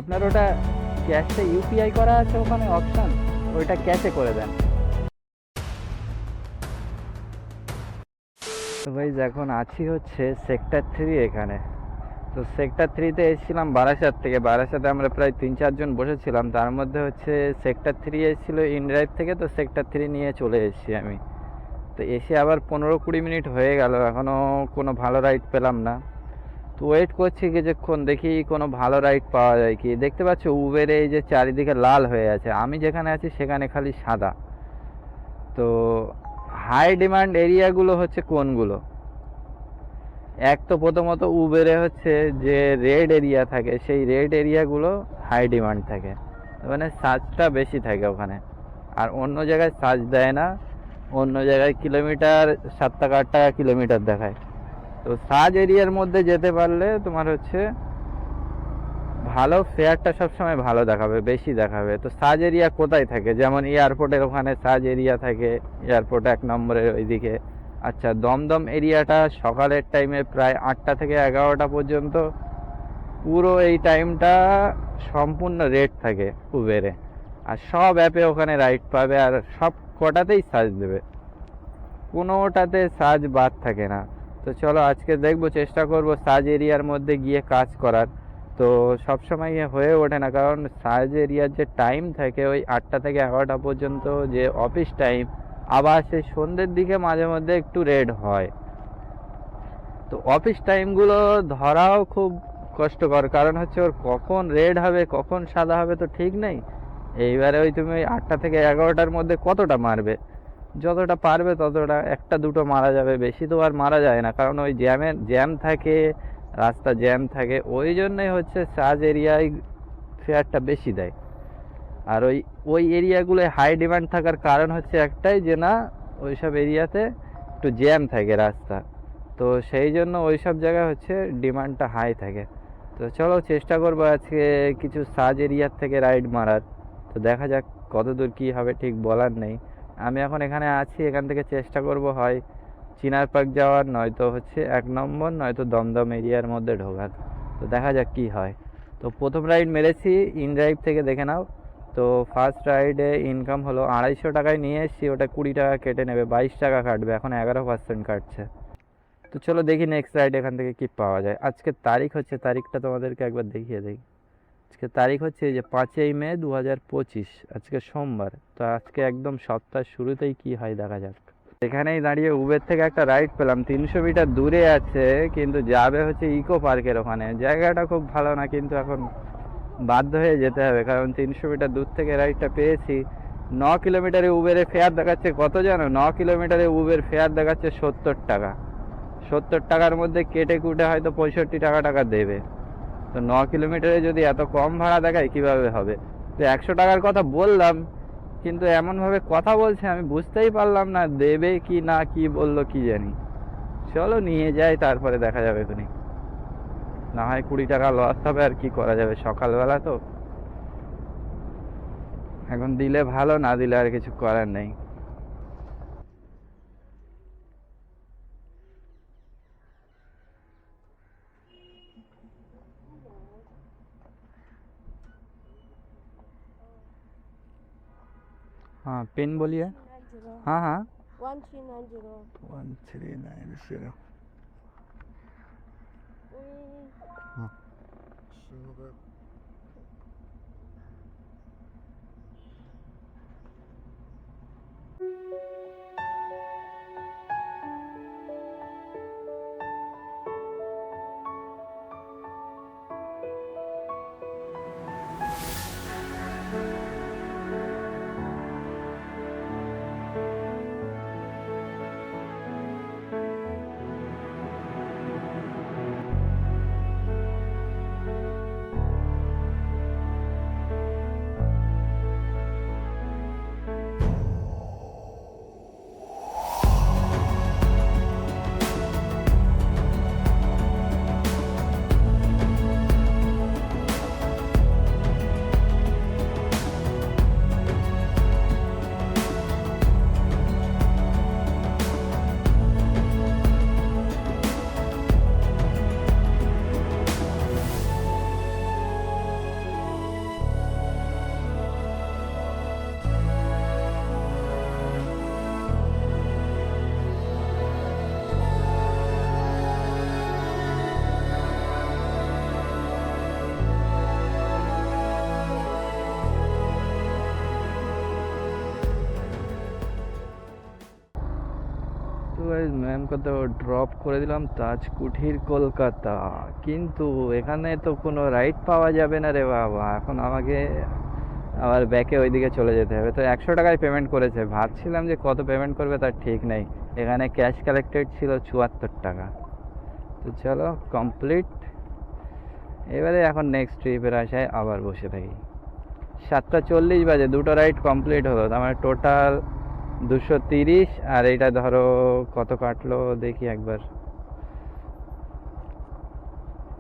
আপনার ওটা ক্যাশে ইউপিআই করা আছে ওখানে অপশান, ওইটা ক্যাশে করে দেন। তো ভাই এখন আছি হচ্ছে সেক্টর 3 এখানে। তো সেক্টর 3-তে এসেছিলাম বারাসাত থেকে। বারাসাতে আমরা প্রায় 3-4 জন বসেছিলাম, তার মধ্যে হচ্ছে সেক্টর 3 এসেছিলো ইনড্রাইভ থেকে, তো সেক্টর 3 নিয়ে চলে এসেছি আমি। তো এসে আবার 15-20 মিনিট হয়ে গেল, এখনও কোনো ভালো রাইড পেলাম না। তো ওয়েট করছি কিছুক্ষণ, দেখি কোনো ভালো রাইড পাওয়া যায় কি। দেখতে পাচ্ছ উবেরে এই যে চারিদিকে লাল হয়ে আছে, আমি যেখানে আছি সেখানে খালি সাদা। তো হাই ডিমান্ড এরিয়াগুলো হচ্ছে কোনগুলো? এক তো প্রথমত উবেরে হচ্ছে যে রেড এরিয়া থাকে, সেই রেড এরিয়াগুলো হাই ডিমান্ড থাকে, মানে সার্চটা বেশি থাকে ওখানে। আর অন্য জায়গায় সার্চ দেয় না, অন্য জায়গায় কিলোমিটার 7 টাকা 8 টাকা কিলোমিটার দেখায়। তো সার্চ এরিয়ার মধ্যে যেতে পারলে তোমার হচ্ছে ভালো ফেয়ারটা সবসময় ভালো দেখাবে, বেশি দেখাবে। তো সার্চ এরিয়া কোথায় থাকে? যেমন এয়ারপোর্টের ওখানে সার্চ এরিয়া থাকে, এয়ারপোর্ট 1 নম্বরের ওইদিকে। আচ্ছা, দমদম এরিয়াটা সকালের টাইমে প্রায় 8টা থেকে 11টা পর্যন্ত পুরো এই টাইমটা সম্পূর্ণ রেট থাকে উবেরে। আর সব অ্যাপে ওখানে রাইড পাবে, আর সব কটাতেই সার্চ দেবে, কোনোটাতে সার্চ বাদ থাকে না। তো চলো আজকে দেখবো, চেষ্টা করব সার্চ এরিয়ার মধ্যে গিয়ে কাজ করার। তো সবসময় হয়ে ওঠে না, কারণ সার্চ এরিয়ার যে টাইম থাকে ওই 8টা থেকে 11টা পর্যন্ত যে অফিস টাইম, আবার সেই সন্ধ্যের দিকে মাঝে মধ্যে একটু রেড হয়। তো অফিস টাইমগুলো ধরাও খুব কষ্টকর, কারণ হচ্ছে ওর কখন রেড হবে কখন সাদা হবে তো ঠিক নেই। এইবারে ওই তুমি 8টা থেকে 11টার মধ্যে কতটা মারবে? যতটা পারবে ততটা, একটা দুটো মারা যাবে, বেশি তো আর মারা যায় না, কারণ ওই জ্যাম থাকে, রাস্তা জ্যাম থাকে, ওই জন্যই হচ্ছে সার্চ এরিয়ায় ফেয়ারটা বেশি দেয়। আর ওই ওই এরিয়াগুলোয় হাই ডিমান্ড থাকার কারণ হচ্ছে একটাই, যে না ওই সব এরিয়াতে একটু জ্যাম থাকে রাস্তা, তো সেই জন্য ওই সব জায়গায় হচ্ছে ডিমান্ডটা হাই থাকে। তো চলো চেষ্টা করবো আজকে কিছু সার্চ এরিয়ার থেকে রাইড মারার। তো দেখা যাক কত দূর কী হবে, ঠিক বলার নেই। আমি এখন এখানে আছি, এখান থেকে চেষ্টা করব হয় চিনার পার্ক যাওয়ার, নয়তো হচ্ছে 1 নম্বর, নয়তো দমদম এরিয়ার মধ্যে ঢোকার। তো দেখা যাক কি হয়। তো প্রথম রাইড মেরেছি ইন ড্রাইভ থেকে, দেখে নাও। তো ফার্স্ট রাইডে ইনকাম হলো 250 টাকায় নিয়ে এসেছি, ওটা 20 টাকা কেটে নেবে, 22 টাকা কাটবে, এখন 11% কাটছে। তো চলো দেখি নেক্সট রাইড এখান থেকে কি পাওয়া যায়। আজকে তারিখ হচ্ছে, তারিখটা তোমাদেরকে একবার দেখিয়ে দিই। আজকে তারিখ হচ্ছে এই যে 5ই মে 2025, আজকে সোমবার। তো আজকে একদম সপ্তাহের শুরুতেই কি হয় দেখা যাক। এখানেই দাঁড়িয়ে উবের থেকে একটা রাইড পেলাম, 300 মিটার দূরে আছে, কিন্তু যাবে হচ্ছে ইকো পার্কের ওখানে। জায়গাটা খুব ভালো না, কিন্তু এখন বাধ্য হয়ে যেতে হবে, কারণ 300 মিটার দূর থেকে রাইডটা পেয়েছি। 9 কিলোমিটারে উবেরে ফেয়ার দেখাচ্ছে কত জানো? 9 কিলোমিটারে উবের ফেয়ার দেখাচ্ছে 70 টাকা। 70 টাকার মধ্যে কেটে কুটে হয়তো 65 টাকা দেবে। তো 9 কিলোমিটারে যদি এত কম ভাড়া দেখায় কীভাবে হবে? তো 100 টাকার কথা বললাম, কিন্তু এমনভাবে কথা বলছে আমি বুঝতেই পারলাম না দেবে কি না, কি বললো কি জানি। চলো নিয়ে যাই, তারপরে দেখা যাবে এখনই। না হয় 20 টাকা লস হবে, আর কি করা যাবে, সকালবেলা তো। এখন দিলে ভালো, না দিলে আর কিছু করার নেই। हाँ पिन बोलिए। हाँ हाँ 1390 1390। हाँ গাইজ ম্যামকে তো ড্রপ করে দিলাম তাজ কুঠির কলকাতা, কিন্তু এখানে তো কোনো রাইড পাওয়া যাবে না রে বাবা। এখন আমাকে আবার ব্যাকে ওইদিকে চলে যেতে হবে। তো 100 টাকায় পেমেন্ট করেছে, ভাবছিলাম যে কত পেমেন্ট করবে তার ঠিক নেই। এখানে ক্যাশ কালেক্টেড ছিল 74 টাকা। তো চলো কমপ্লিট। এবারে এখন নেক্সট ট্রিপের আশায় আবার বসে থাকি। 7টা 40 বাজে, দুটো রাইড কমপ্লিট হলো, তার মানে টোটাল 230। আর এইটা ধরো কত কাটলো দেখি একবার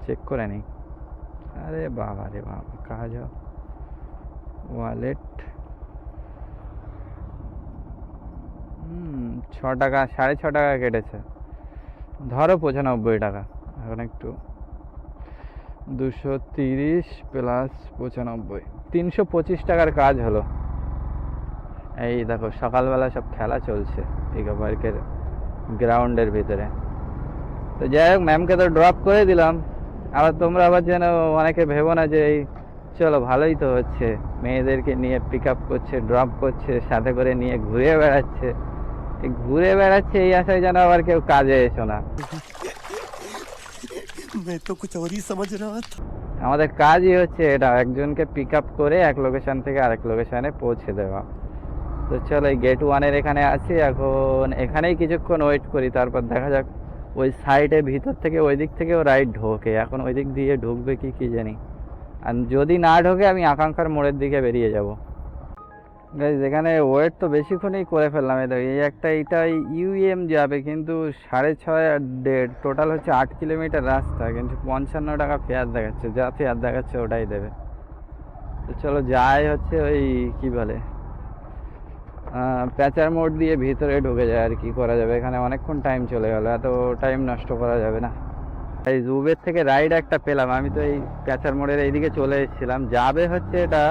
চেক করে নিই। আরে বাবা রে বাবা, কাহা যাও ওয়ালেট। 6 টাকা, 6.5 টাকা কেটেছে, ধরো 95 টাকা। এখন একটু 230 প্লাস 95, 325 টাকার কাজ হলো। এই দেখো সকালবেলা সব খেলা চলছে ইকো পার্কের গ্রাউন্ডের ভিতরে। তো যাই হোক, ম্যামকে তো ড্রপ করে দিলাম। আবার তোমরা আবার যেন অনেকে ভেবো না যে এই চলো ভালোই তো হচ্ছে, মেয়েদেরকে নিয়ে পিক আপ করছে, ড্রপ করছে, সাথে করে নিয়ে ঘুরে বেড়াচ্ছে। এই ঘুরে বেড়াচ্ছে এই আশায় যেন আবার কেউ কাজে এসো না। আমাদের কাজই হচ্ছে এটা, একজনকে পিক আপ করে এক লোকেশন থেকে আরেক লোকেশনে পৌঁছে দেওয়া। তো চলো এই গেট 1-এর এখানে আছি, এখন এখানেই কিছুক্ষণ ওয়েট করি, তারপর দেখা যাক। ওই সাইডে ভিতর থেকে ওই দিক থেকেও রাইড ঢোকে, এখন ওই দিক দিয়ে ঢুকবে কি জানি। আর যদি না ঢোকে আমি আকাঙ্ক্ষার মোড়ের দিকে বেরিয়ে যাব। গাইজ এখানে ওয়েট তো বেশিক্ষণই করে ফেললাম। এই একটা এইটা ইউএম যাবে, কিন্তু 6.5 আর 1.5 টোটাল হচ্ছে 8 কিলোমিটার রাস্তা, কিন্তু 55 টাকা ফেয়ার দেখাচ্ছে। যা ফেয়ার দেখাচ্ছে ওটাই দেবে। তো চলো যাই হচ্ছে ওই কি বলে প্যাচার মোড় দিয়ে ভিতরে ঢুকে যায়। আর কি করা যাবে, এখানে অনেকক্ষণ টাইম চলে গেল, এত টাইম নষ্ট করা যাবে না। এই উবের থেকে রাইড একটা পেলাম, আমি তো এই প্যাচার মোড়ের এইদিকে চলে এসেছিলাম। যাবে হচ্ছে এটা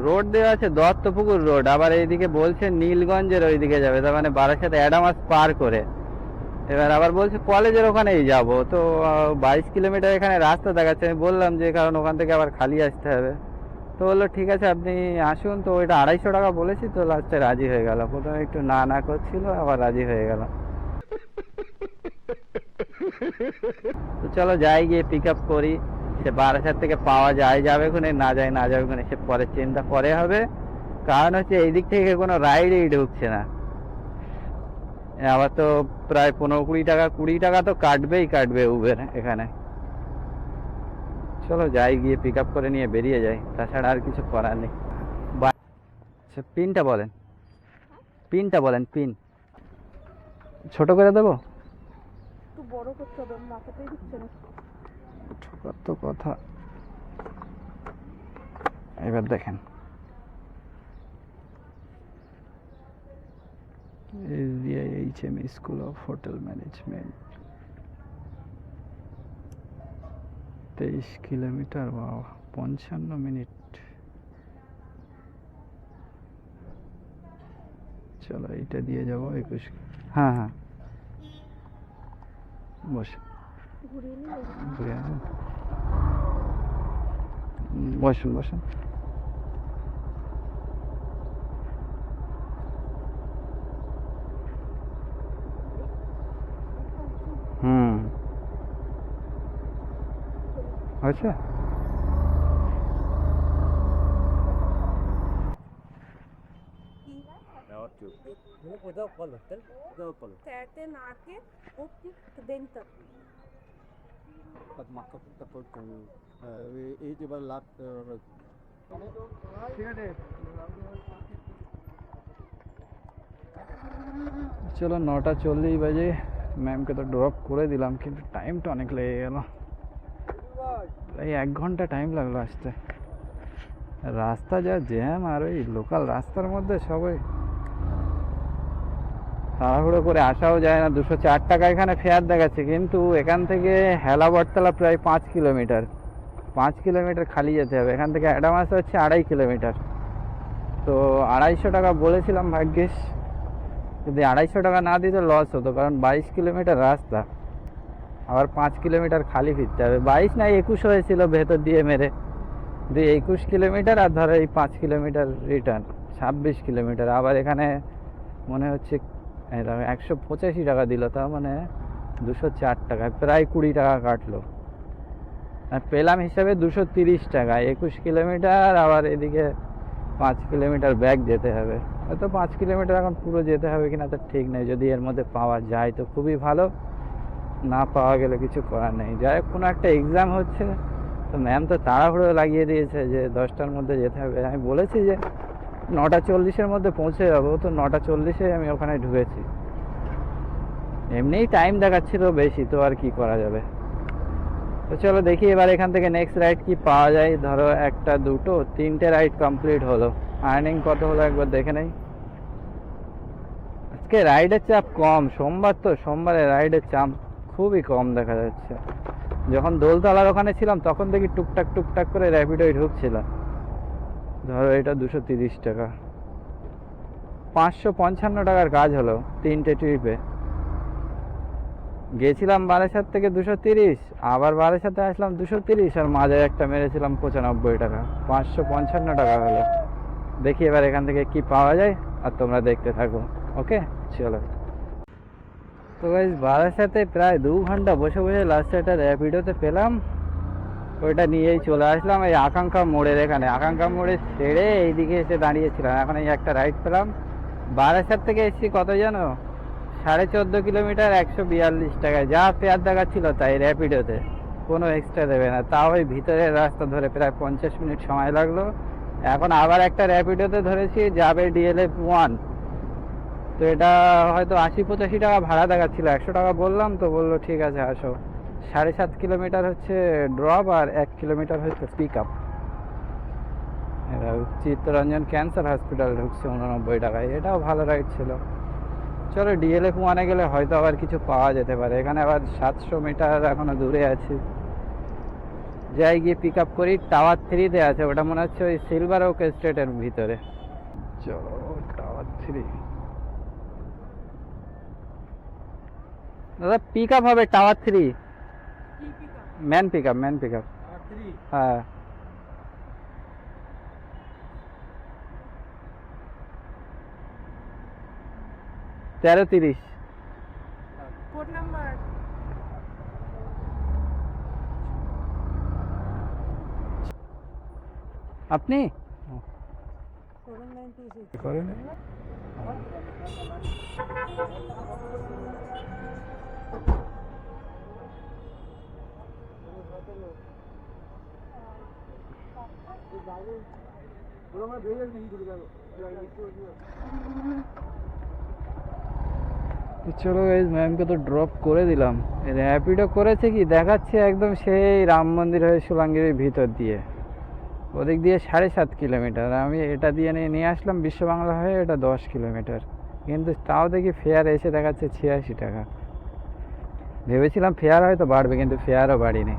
রোড দেওয়া আছে দত্তপুকুর রোড, আবার এইদিকে বলছে নীলগঞ্জের ওইদিকে যাবে, তার মানে বারাসাত অ্যাডামাস পার করে। এবার আবার বলছে কলেজের ওখানেই যাব। তো 22 কিলোমিটার এখানে রাস্তা দেখাচ্ছে। আমি বললাম যে কারণ ওখান থেকে আবার খালি আসতে হবে। তো বললো ঠিক আছে আপনি আসুন। তো ওইটা 250 টাকা বলেছি, তো লাস্টে রাজি হয়ে গেল। প্রথমে একটু না না করছিল, আবার রাজি হয়ে গেল। তো চলো যাই, গিয়ে পিক আপ করি। সে বারাসাত থেকে পাওয়া যাবে ওখানে, না যাবে ওখানে, সে পরে চিন্তা পরে হবে। কারণ হচ্ছে এই দিক থেকে কোনো রাইডই ঢুকছে না। আবার তো প্রায় 15-20 টাকা তো কাটবে উবের এখানে। চলো যাই, গিয়ে পিক আপ করে নিয়ে বেরিয়ে যাই, তাছাড়া আর কিছু করার নেই। আচ্ছা পিনটা বলেন পিন ছোট করে দেবো? একটু বড় করতে হবে, মাথাটাই দিচ্ছে না। ছোট তো কথা। এবার দেখেন SBIHM school of hotel management, 23 kilometre, 55 minute. চলো এইটা দিয়ে যাবো 21। হ্যাঁ বসে বসুন। হয়েছে। Terte nake opti denta. Pag makapagtapos kung ito ba lahat চলো 9টা 40 বাজে, ম্যামকে তো ড্রপ করে দিলাম, কিন্তু টাইমটা অনেক লেগে গেল। এই 1 ঘন্টা টাইম লাগলো আসতে। রাস্তা যা জ্যাম, আর ওই লোকাল রাস্তার মধ্যে সবাই তাড়াহুড়ো করে আসাও যায় না। 204 টাকা এখানে ফেয়ার দেখাচ্ছে, কিন্তু এখান থেকে হেলা বটতলা প্রায় 5 কিলোমিটার, 5 কিলোমিটার খালি যেতে হবে। এখান থেকে অ্যাডামাস হচ্ছে 2.5 কিলোমিটার। তো 250 টাকা বলেছিলাম, ভাগ্যিস যদি 250 টাকা না দিতে লস হতো, কারণ 22 কিলোমিটার রাস্তা, আবার 5 কিলোমিটার খালি ফিরতে হবে। 22 না 21 হয়েছিল ভেতর দিয়ে মেরে, 21 কিলোমিটার, আর ধরো এই 5 কিলোমিটার রিটার্ন, 26 কিলোমিটার। আবার এখানে মনে হচ্ছে এই দেখো 185 টাকা দিল, তার মানে 204 টাকায় প্রায় 20 টাকা কাটলো। আর পেলাম হিসাবে 230 টাকা, 21 কিলোমিটার, আবার এদিকে 5 কিলোমিটার ব্যাক যেতে হবে। হয়তো 5 কিলোমিটার এখন পুরো যেতে হবে কিনা তো ঠিক নেই, যদি এর মধ্যে পাওয়া যায় তো খুবই ভালো, না পাওয়া গেলে কিছু করার নেই। যাই হোক, কোনো একটা এক্সাম হচ্ছে তো ম্যাম তো তাড়াহুড়ো লাগিয়ে দিয়েছে যে 10টার মধ্যে যেতে হবে। আমি বলেছি যে 9:40-এর মধ্যে পৌঁছে যাবো, তো 9:40-এ আমি ওখানে ঢুকেছি। এমনিই টাইম দেখাচ্ছিল বেশি, তো আর কি করা যাবে। তো চলো দেখি এবার এখান থেকে নেক্সট রাইড কি পাওয়া যায়। ধরো 1টা 2টো 3টে রাইড কমপ্লিট হলো, আর্নিং কত হলো একবার দেখে নেই। আজকে রাইডের চাপ কম, সোমবার তো, সোমবারে রাইডের চাপ খুবই কম দেখা যাচ্ছে। যখন দোলতলার ওখানে ছিলাম তখন দেখি টুকটাক টুকটাক করে র্যাপিডোয় ঢুকছিল। ধরো এটা 230 টাকা, 555 টাকার কাজ হলো 3টে ট্রিপে। গেছিলাম বারাসাত থেকে 230, আবার বারাসাতে আসলাম 230, আর মাঝে একটা মেরেছিলাম 95 টাকা, 555 টাকা হলো। দেখি এবার এখান থেকে কি পাওয়া যায়, আর তোমরা দেখতে থাকো। ওকে চলো। তো গাইস, বারাসাতে প্রায় 2 ঘন্টা বসে বসে লাস্টে একটা র্যাপিডোতে পেলাম, ওইটা নিয়েই চলে আসলাম এই আকাঙ্ক্ষা মোড়ের এখানে। আকাঙ্ক্ষা মোড়ে ছেড়ে এইদিকে এসে দাঁড়িয়েছিলাম, এখন এই একটা রাইড পেলাম। বারাসাত থেকে এসেছি কত জানো, 14.5 কিলোমিটার, 142 টাকায়। যা ফেয়ার দেখাচ্ছিল তাই র্যাপিডোতে, কোনো এক্সট্রা দেবে না। তাও ওই ভিতরের রাস্তা ধরে প্রায় 50 মিনিট সময় লাগলো। এখন আবার একটা র্যাপিডোতে ধরেছি, যাবে DLF 1। তো এটা হয়তো 80-85 টাকা ভাড়া দেখাচ্ছিল, 100 টাকা বললাম, তো বললো ঠিক আছে আসো। 7.5 কিলোমিটার হচ্ছে ড্রপ, আর 1 কিলোমিটার হচ্ছে pick up. Chittaranjan cancer hospital ঢুকছে 89 টাকায়, এটাও ভালো রাইড ছিল। চলো DLF 1-এ গেলে হয়তো আবার কিছু পাওয়া যেতে পারে। এখানে আবার 700 মিটার এখনো দূরে আছি, যাই গিয়ে পিক আপ করি। টাওয়ার 3-তে আছে, ওটা মনে হচ্ছে ওই সিলভার ওক এস্টেটের ভিতরে। চলো টাওয়ার 3। দাদা পিক আপ হবে tower 3, man pick up, man pick up. হ্যাঁ, তেরো 30। কোড নাম্বার আপনি 796 করেন? চলো গাইস, ম্যামকে তো ড্রপ করে দিলাম। র্যাপিডো করেছে কি দেখাচ্ছে একদম সেই রাম মন্দির হয়ে সুলাঙ্গির ভিতর দিয়ে, ওদিক দিয়ে 7.5 কিলোমিটার। আমি এটা দিয়ে নিয়ে আসলাম বিশ্ব বাংলা হয়ে, এটা 10 কিলোমিটার। কিন্তু তাও দেখি ফেয়ার এসে দেখাচ্ছে 86 টাকা। ভেবেছিলাম ফেয়ার হয়তো বাড়বে, কিন্তু ফেয়ারও বাড়িনি।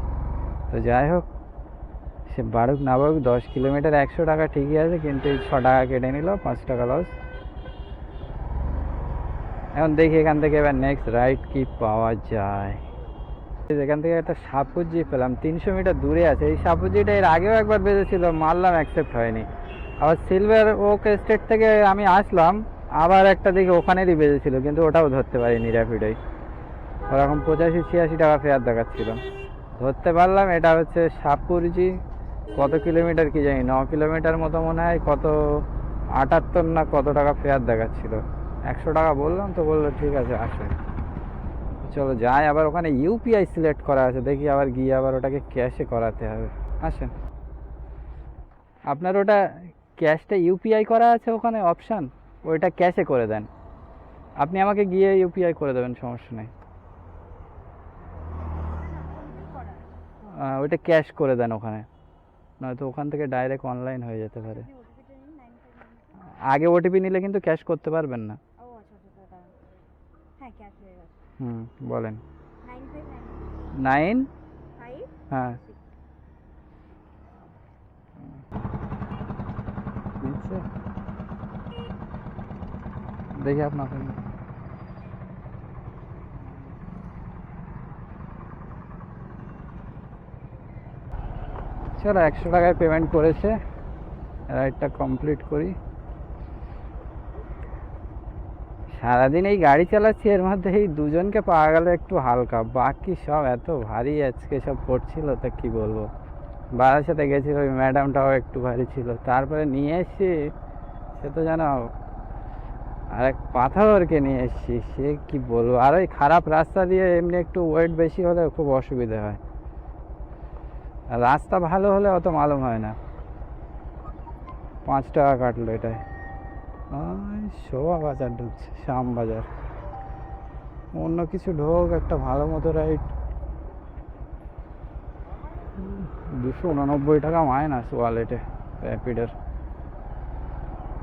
তো যাই হোক, সে বাড়ুক না বাড়ুক, 10 কিলোমিটার 100 টাকা ঠিকই আছে, কিন্তু 6 টাকা কেটে নিল, 5 টাকা লস। এখন দেখি এখান থেকে এবার নেক্সট রাইড কি পাওয়া যায়। এখান থেকে একটা সাপুজি পেলাম, 300 মিটার দূরে আছে। এই সাপুজিটা এর আগেও একবার বেজেছিল, মারলাম, অ্যাকসেপ্ট হয়নি। আবার সিলভার ওক এস্টেট থেকে আমি আসলাম, আবার একটা দিকে ওখানেরই বেজেছিল, কিন্তু ওটাও ধরতে পারিনি র্যাপিডোয়। ওরকম 85-86 টাকা ফেয়ার দেখাচ্ছিল, ধরতে পারলাম। এটা হচ্ছে সাপুরজি, কত কিলোমিটার কি জানি, 9 কিলোমিটার মতো মনে হয়, কত 78 না কত টাকা ফেয়ার দেখাচ্ছিল। 100 টাকা বললাম, তো বললো ঠিক আছে আসে। চলো যাই, আবার ওখানে ইউপিআই সিলেক্ট করা আছে, দেখি আবার গিয়ে আবার ওটাকে ক্যাশে করাতে হবে। আসেন, আপনার ওটা ক্যাশটা ইউপিআই করা আছে ওখানে অপশান, ওইটা ক্যাশে করে দেন। আপনি আমাকে গিয়ে ইউপিআই করে দেবেন, সমস্যা নেই। ওইটা ক্যাশ করে দেন ওখানে, নয়তো ওখান থেকে ডাইরেক্ট অনলাইন হয়ে যেতে পারে। আগে ওটিপি নিলে কিন্তু ক্যাশ করতে পারবেন না। ও আচ্ছা আচ্ছা, হ্যাঁ ক্যাশ হয়ে গেছে। বলেন। 9595 9। হ্যাঁ, নিচ্ছে দেখি আপনার। চলো 100 টাকায় পেমেন্ট করেছে, রাইডটা কমপ্লিট করি। সারাদিন এই গাড়ি চালাচ্ছি, এর মধ্যে এই দুজনকে পাওয়া গেল একটু হালকা, বাকি সব এত ভারী আজকে সব পড়ছিল, তা কি বলবো। বারাসাতে গেছিল, ওই ম্যাডামটাও একটু ভারী ছিল, তারপরে নিয়ে এসছি সে তো জানো আর এক পাথরকে নিয়ে এসছি, সে কি বলবো। আর ওই খারাপ রাস্তা দিয়ে এমনি একটু ওয়েট বেশি হলে খুব অসুবিধা হয়, আর রাস্তা ভালো হলে অত মালুম হয় না। 5 টাকা কাটলো এটাই। শোভা বাজার ঢুকছে, শ্যাম বাজার, অন্য কিছু ঢোক, একটা ভালো মতো রাইড। 289 টাকা মাইনাস ওয়ালেটে র্যাপিডের।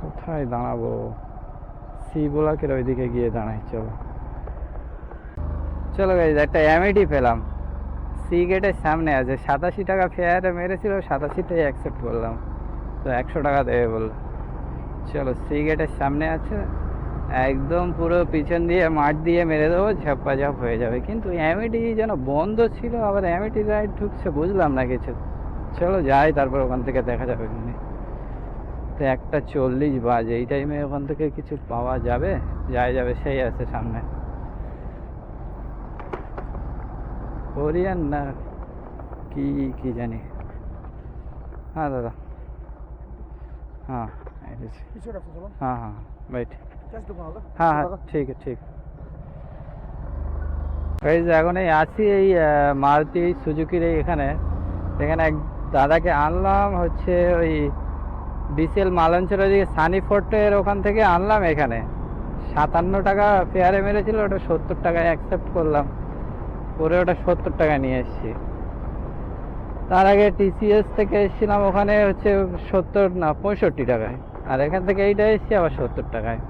কোথায় দাঁড়াবো? সি ব্লকের ওইদিকে গিয়ে দাঁড়াই, চলো চলো গাইজ, একটা অ্যামিটি পেলাম, সি গেটের সামনে আছে। 87 টাকা ফেয়ারে মেরেছিল, 87টাই অ্যাকসেপ্ট করলাম, তো 100 টাকা দেবে বললো। চলো, সি গেটের সামনে আছে, একদম পুরো পিছন দিয়ে মাঠ দিয়ে মেরে দেবো, ঝাপ্পা ঝাপ হয়ে যাবে। কিন্তু অ্যামিটি যেন বন্ধ ছিল, আবার অ্যামিটি রাইড ঢুকছে, বুঝলাম না কিছু। চলো যাই, তারপর ওখান থেকে দেখা যাবে। তো 1:40 বাজে, এই টাইমে ওখান থেকে কিছু পাওয়া যাবে? যাবে, সেই আছে সামনে। কোরিয়ান না কি জানি। হ্যাঁ দাদা, हाँ पीछे रखो चलो। हाँ बैठ। कैसे दुकान होगा? हाँ ठीक है ठीक। গাইজ এখন এই আছি এই মারুতি সুজুকির এখানে এক দাদাকে আনলাম, হচ্ছে ওই ডিসেল মালঞ্চের ওইদিকে সানি ফোর্টের ওখান থেকে আনলাম। এখানে 57 টাকা ফেয়ারে মেরেছিল, ওটা 70 টাকায় অ্যাকসেপ্ট করলাম, পরে ওটা 70 টাকা নিয়ে এসেছি। তার আগে টিসিএস থেকে এসেছিলাম, ওখানে হচ্ছে 65 টাকায়, আর এখান থেকে এইটা এসেছি আবার 70 টাকায়।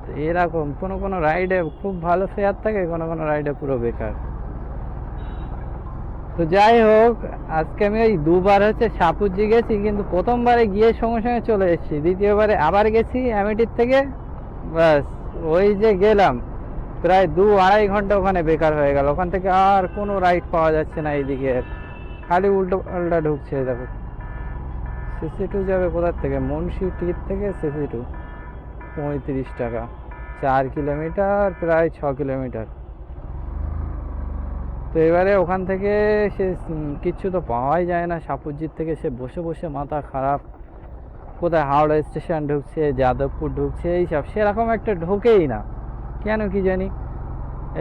তো এরকম কোনো রাইডে খুব ভালো ফেয়ার থাকে, কোনো রাইডে পুরো বেকার। তো যাই হোক, আজকে আমি ওই 2বার হচ্ছে সাপুজি গেছি, কিন্তু প্রথমবারে গিয়ে সঙ্গে চলে এসেছি, দ্বিতীয়বারে আবার গেছি অ্যামিটির থেকে, ব্যাস ওই যে গেলাম প্রায় 2-2.5 ঘন্টা ওখানে বেকার হয়ে গেল। ওখান থেকে আর কোনো রাইড পাওয়া যাচ্ছে না এইদিকে, খালি উল্টো পাল্টা ঢুকছে। দেখো সিসি2 যাবে কোথার থেকে? মুন্সি টির থেকে সিসি2 35 টাকা, 4 কিলোমিটার, প্রায় 6 কিলোমিটার। তো এবারে ওখান থেকে সে কিচ্ছু তো পাওয়াই যায় না সাপুজির থেকে, সে বসে মাথা খারাপ। কোথায় হাওড়া স্টেশন ঢুকছে, যাদবপুর ঢুকছে, এইসব সেরকম একটা ঢোকেই না, কেন কি জানি।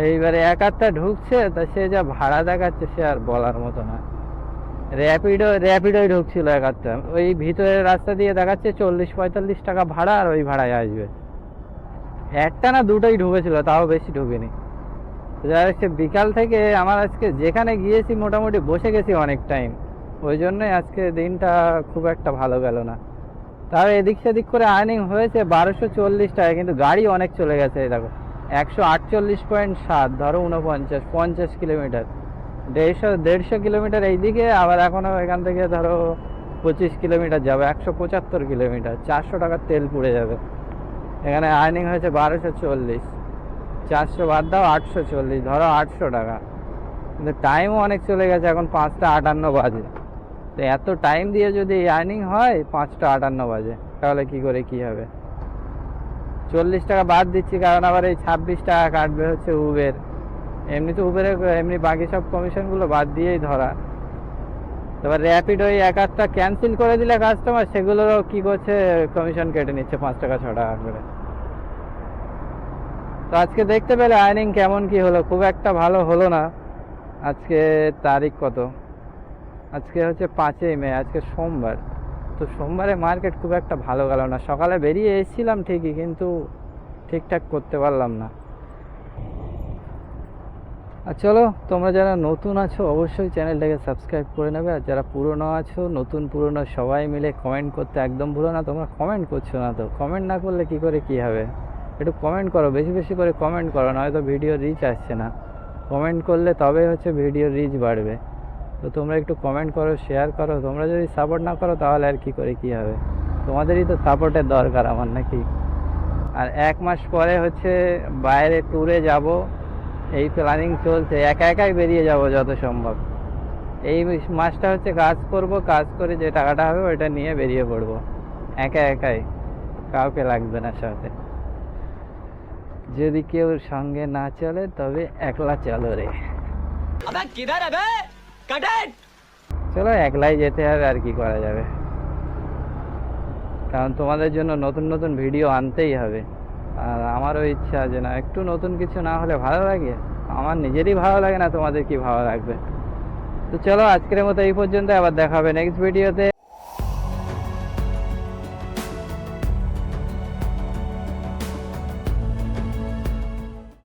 এইবারে একাত্তা ঢুকছে, তা সে যা ভাড়া দেখাচ্ছে সে আর বলার মতো না। র্যাপিডোই ঢুকছিল একাত্তা, ওই ভিতরের রাস্তা দিয়ে দেখাচ্ছে 40-45 টাকা ভাড়া, আর ওই ভাড়ায় আসবে। একটা না দুটোই ঢুকেছিল, তাও বেশি ঢুকেনি। যাই হোক, বিকাল থেকে আমার আজকে যেখানে গিয়েছি মোটামুটি বসে গেছি অনেক টাইম, ওই জন্যই আজকে দিনটা খুব একটা ভালো গেল না। তাও এদিক সেদিক করে আর্নিং হয়েছে 1240 টাকা, কিন্তু গাড়ি অনেক চলে গেছে। এই দেখো 148.7, ধরো 50 কিলোমিটার, 150 কিলোমিটার এইদিকে, আবার এখনো এখান থেকে ধরো 25 কিলোমিটার যাবে, 175 কিলোমিটার, 400 টাকার তেল পুড়ে যাবে। এখানে আর্নিং হয়েছে 1240, 400 বাদ দাও, 840, ধরো 800 টাকা। কিন্তু টাইমও অনেক চলে গেছে, এখন 5:58 বাজে। তো এত টাইম দিয়ে যদি আর্নিং হয় 5:58 বাজে, তাহলে কি করে কি হবে? 40 টাকা বাদ দিচ্ছি, কারণ আবার এই 26 টাকা কাটবে হচ্ছে উবের। এমনি তো উবেরে এমনি বাকি সব কমিশনগুলো বাদ দিয়েই ধরা। এবার র্যাপিড ওই একটা ক্যান্সেল করে দিলে কাস্টমার, সেগুলোরও কি করছে, কমিশন কেটে নিচ্ছে 5 টাকা 6 টাকা করে। তো আজকে দেখতে পেলে আর্নিং কেমন কি হলো, খুব একটা ভালো হলো না। আজকে তারিখ কত? আজকে হচ্ছে 5ই মে, আজকে সোমবার। তো সোমবারে মার্কেট খুব একটা ভালো গেল না। সকালে বেরিয়ে এসেছিলাম ঠিকই, কিন্তু ঠিকঠাক করতে পারলাম না। আর চলো, তোমরা যারা নতুন আছো অবশ্যই চ্যানেলটাকে সাবস্ক্রাইব করে নেবে, আর যারা পুরনো আছো, নতুন পুরনো সবাই মিলে কমেন্ট করতে একদম ভুলো না। তোমরা কমেন্ট করছো না, তো কমেন্ট না করলে কি করে কি হবে? একটু কমেন্ট করো, বেশি করে কমেন্ট করো, নয়তো ভিডিও রিচ আসছে না। কমেন্ট করলে তবে হচ্ছে ভিডিও রিচ বাড়বে। তো তোমরা একটু কমেন্ট করো, শেয়ার করো। তোমরা যদি সাপোর্ট না করো তাহলে আর কি করে কি হবে? তোমাদেরই তো সাপোর্টের দরকার আমার, নাকি? আর 1 মাস পরে হচ্ছে বাইরে ট্যুরে যাব, এই প্ল্যানিং চলছে। একাই বেরিয়ে যাব যত সম্ভব। এই মাসটা হচ্ছে কাজ করব, কাজ করে যে টাকাটা হবে ওইটা নিয়ে বেরিয়ে পড়বো, একাই, কাউকে লাগবে না সাথে। যদি কেউ সঙ্গে না চলে তবে একলা চলো রে। চলো একলাই যেতে হবে, আর কি করা যাবে, কারণ তোমাদের জন্য নতুন নতুন ভিডিও আনতেই হবে। আর আমারও ইচ্ছা আছে, না একটু নতুন কিছু না হলে ভালো লাগে, আমার নিজেরই ভালো লাগে না, তোমাদের কি ভালো লাগবে। তো চলো আজকের মতো এই পর্যন্ত, আবার দেখা হবে নেক্সট ভিডিওতে।